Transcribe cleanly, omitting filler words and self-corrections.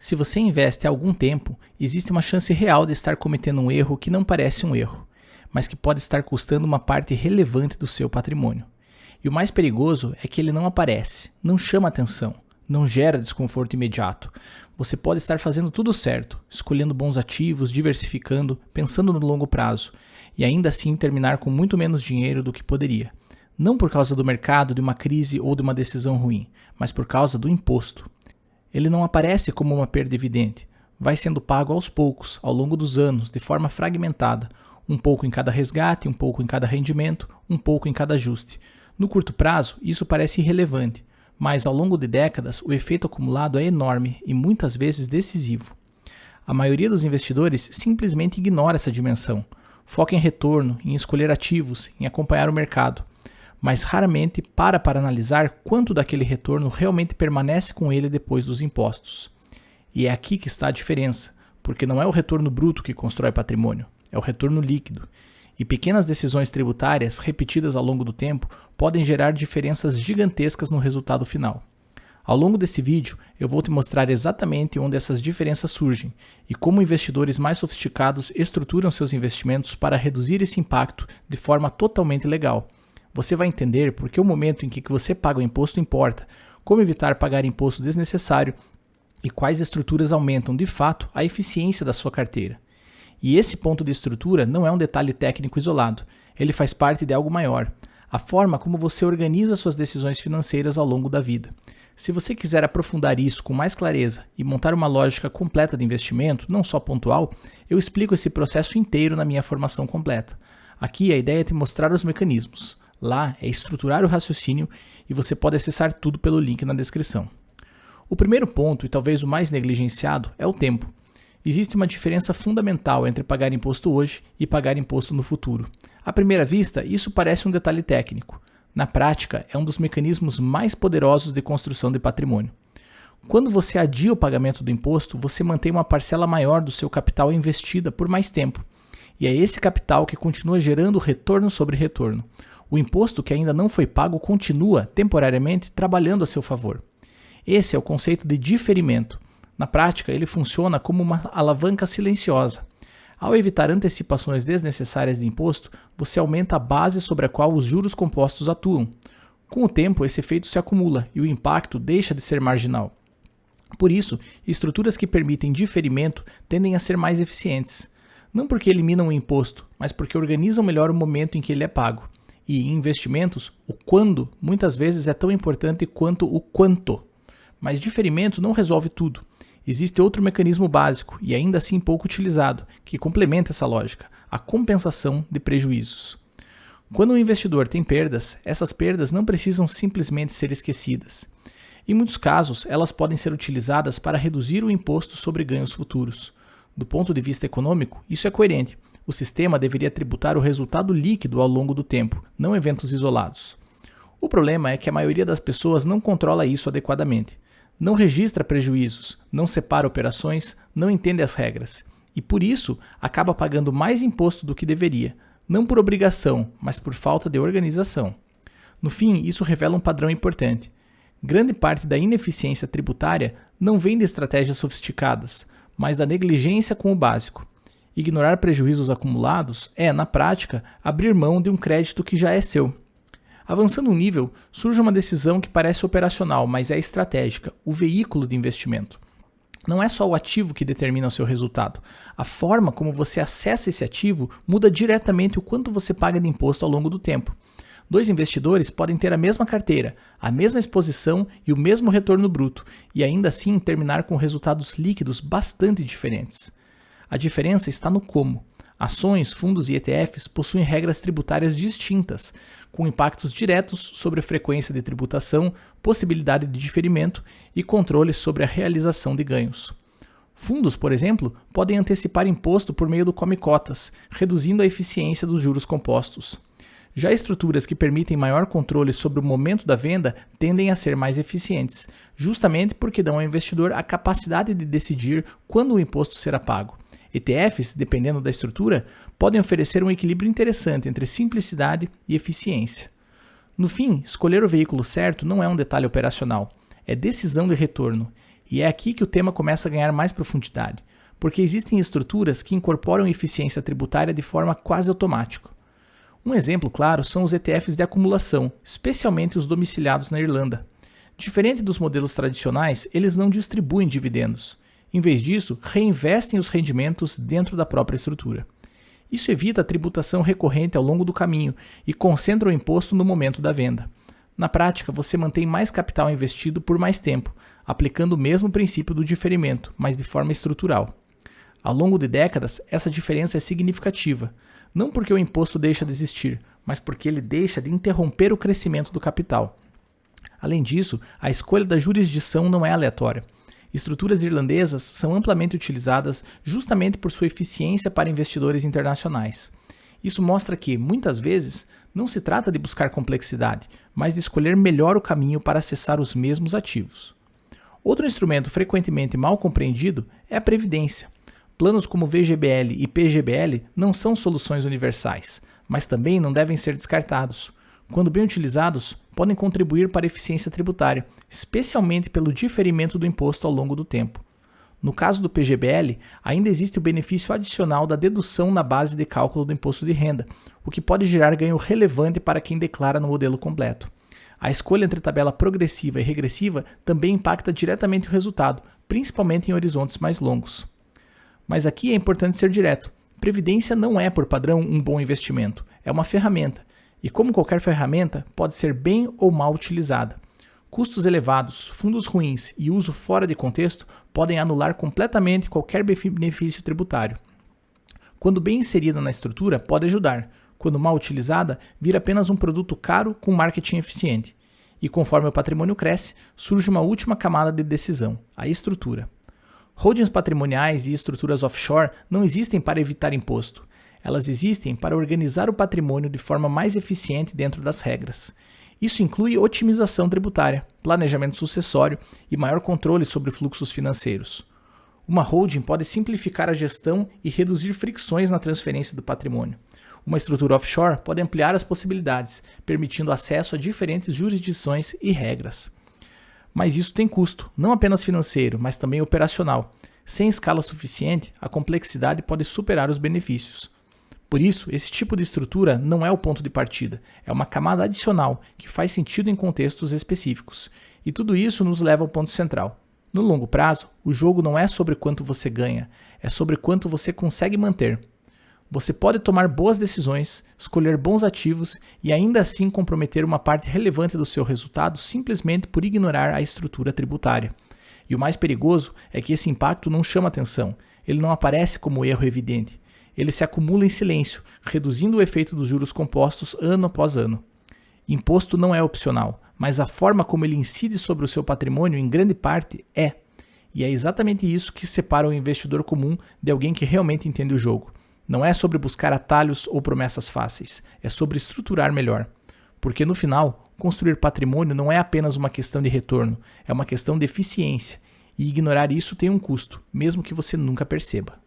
Se você investe há algum tempo, existe uma chance real de estar cometendo um erro que não parece um erro, mas que pode estar custando uma parte relevante do seu patrimônio. E o mais perigoso é que ele não aparece, não chama atenção, não gera desconforto imediato. Você pode estar fazendo tudo certo, escolhendo bons ativos, diversificando, pensando no longo prazo, e ainda assim terminar com muito menos dinheiro do que poderia. Não por causa do mercado, de uma crise ou de uma decisão ruim, mas por causa do imposto. Ele não aparece como uma perda evidente, vai sendo pago aos poucos, ao longo dos anos, de forma fragmentada, um pouco em cada resgate, um pouco em cada rendimento, um pouco em cada ajuste. No curto prazo, isso parece irrelevante, mas ao longo de décadas, o efeito acumulado é enorme e muitas vezes decisivo. A maioria dos investidores simplesmente ignora essa dimensão, foca em retorno, em escolher ativos, em acompanhar o mercado, mas raramente para analisar quanto daquele retorno realmente permanece com ele depois dos impostos. E é aqui que está a diferença, porque não é o retorno bruto que constrói patrimônio, é o retorno líquido. E pequenas decisões tributárias, repetidas ao longo do tempo, podem gerar diferenças gigantescas no resultado final. Ao longo desse vídeo, eu vou te mostrar exatamente onde essas diferenças surgem e como investidores mais sofisticados estruturam seus investimentos para reduzir esse impacto de forma totalmente legal. Você vai entender por que o momento em que você paga o imposto importa, como evitar pagar imposto desnecessário e quais estruturas aumentam de fato a eficiência da sua carteira. E esse ponto de estrutura não é um detalhe técnico isolado, ele faz parte de algo maior, a forma como você organiza suas decisões financeiras ao longo da vida. Se você quiser aprofundar isso com mais clareza e montar uma lógica completa de investimento, não só pontual, eu explico esse processo inteiro na minha formação completa. Aqui a ideia é te mostrar os mecanismos. Lá é estruturar o raciocínio e você pode acessar tudo pelo link na descrição. O primeiro ponto, e talvez o mais negligenciado, é o tempo. Existe uma diferença fundamental entre pagar imposto hoje e pagar imposto no futuro. À primeira vista, isso parece um detalhe técnico. Na prática, é um dos mecanismos mais poderosos de construção de patrimônio. Quando você adia o pagamento do imposto, você mantém uma parcela maior do seu capital investida por mais tempo. E é esse capital que continua gerando retorno sobre retorno. O imposto que ainda não foi pago continua, temporariamente, trabalhando a seu favor. Esse é o conceito de diferimento. Na prática, ele funciona como uma alavanca silenciosa. Ao evitar antecipações desnecessárias de imposto, você aumenta a base sobre a qual os juros compostos atuam. Com o tempo, esse efeito se acumula e o impacto deixa de ser marginal. Por isso, estruturas que permitem diferimento tendem a ser mais eficientes. Não porque eliminam o imposto, mas porque organizam melhor o momento em que ele é pago. E em investimentos, o quando muitas vezes é tão importante quanto o quanto. Mas diferimento não resolve tudo. Existe outro mecanismo básico, e ainda assim pouco utilizado, que complementa essa lógica, a compensação de prejuízos. Quando um investidor tem perdas, essas perdas não precisam simplesmente ser esquecidas. Em muitos casos, elas podem ser utilizadas para reduzir o imposto sobre ganhos futuros. Do ponto de vista econômico, isso é coerente. O sistema deveria tributar o resultado líquido ao longo do tempo, não eventos isolados. O problema é que a maioria das pessoas não controla isso adequadamente. Não registra prejuízos, não separa operações, não entende as regras. E por isso, acaba pagando mais imposto do que deveria, não por obrigação, mas por falta de organização. No fim, isso revela um padrão importante. Grande parte da ineficiência tributária não vem de estratégias sofisticadas, mas da negligência com o básico. Ignorar prejuízos acumulados é, na prática, abrir mão de um crédito que já é seu. Avançando um nível, surge uma decisão que parece operacional, mas é estratégica, o veículo de investimento. Não é só o ativo que determina o seu resultado. A forma como você acessa esse ativo muda diretamente o quanto você paga de imposto ao longo do tempo. Dois investidores podem ter a mesma carteira, a mesma exposição e o mesmo retorno bruto, e ainda assim terminar com resultados líquidos bastante diferentes. A diferença está no como. Ações, fundos e ETFs possuem regras tributárias distintas, com impactos diretos sobre a frequência de tributação, possibilidade de diferimento e controle sobre a realização de ganhos. Fundos, por exemplo, podem antecipar imposto por meio do come-cotas, reduzindo a eficiência dos juros compostos. Já estruturas que permitem maior controle sobre o momento da venda tendem a ser mais eficientes, justamente porque dão ao investidor a capacidade de decidir quando o imposto será pago. ETFs, dependendo da estrutura, podem oferecer um equilíbrio interessante entre simplicidade e eficiência. No fim, escolher o veículo certo não é um detalhe operacional, é decisão de retorno. E é aqui que o tema começa a ganhar mais profundidade, porque existem estruturas que incorporam eficiência tributária de forma quase automática. Um exemplo claro são os ETFs de acumulação, especialmente os domiciliados na Irlanda. Diferente dos modelos tradicionais, eles não distribuem dividendos. Em vez disso, reinvestem os rendimentos dentro da própria estrutura. Isso evita a tributação recorrente ao longo do caminho e concentra o imposto no momento da venda. Na prática, você mantém mais capital investido por mais tempo, aplicando o mesmo princípio do diferimento, mas de forma estrutural. Ao longo de décadas, essa diferença é significativa, não porque o imposto deixa de existir, mas porque ele deixa de interromper o crescimento do capital. Além disso, a escolha da jurisdição não é aleatória. Estruturas irlandesas são amplamente utilizadas justamente por sua eficiência para investidores internacionais. Isso mostra que, muitas vezes, não se trata de buscar complexidade, mas de escolher melhor o caminho para acessar os mesmos ativos. Outro instrumento frequentemente mal compreendido é a previdência. Planos como VGBL e PGBL não são soluções universais, mas também não devem ser descartados. Quando bem utilizados, podem contribuir para a eficiência tributária, especialmente pelo diferimento do imposto ao longo do tempo. No caso do PGBL, ainda existe o benefício adicional da dedução na base de cálculo do imposto de renda, o que pode gerar ganho relevante para quem declara no modelo completo. A escolha entre tabela progressiva e regressiva também impacta diretamente o resultado, principalmente em horizontes mais longos. Mas aqui é importante ser direto. Previdência não é, por padrão, um bom investimento. É uma ferramenta. E como qualquer ferramenta, pode ser bem ou mal utilizada. Custos elevados, fundos ruins e uso fora de contexto podem anular completamente qualquer benefício tributário. Quando bem inserida na estrutura, pode ajudar. Quando mal utilizada, vira apenas um produto caro com marketing eficiente. E conforme o patrimônio cresce, surge uma última camada de decisão, a estrutura. Holdings patrimoniais e estruturas offshore não existem para evitar imposto. Elas existem para organizar o patrimônio de forma mais eficiente dentro das regras. Isso inclui otimização tributária, planejamento sucessório e maior controle sobre fluxos financeiros. Uma holding pode simplificar a gestão e reduzir fricções na transferência do patrimônio. Uma estrutura offshore pode ampliar as possibilidades, permitindo acesso a diferentes jurisdições e regras. Mas isso tem custo, não apenas financeiro, mas também operacional. Sem escala suficiente, a complexidade pode superar os benefícios. Por isso, esse tipo de estrutura não é o ponto de partida, é uma camada adicional que faz sentido em contextos específicos. E tudo isso nos leva ao ponto central. No longo prazo, o jogo não é sobre quanto você ganha, é sobre quanto você consegue manter. Você pode tomar boas decisões, escolher bons ativos e ainda assim comprometer uma parte relevante do seu resultado simplesmente por ignorar a estrutura tributária. E o mais perigoso é que esse impacto não chama atenção, ele não aparece como erro evidente. Ele se acumula em silêncio, reduzindo o efeito dos juros compostos ano após ano. Imposto não é opcional, mas a forma como ele incide sobre o seu patrimônio, em grande parte, é. E é exatamente isso que separa o investidor comum de alguém que realmente entende o jogo. Não é sobre buscar atalhos ou promessas fáceis, é sobre estruturar melhor. Porque no final, construir patrimônio não é apenas uma questão de retorno, é uma questão de eficiência. E ignorar isso tem um custo, mesmo que você nunca perceba.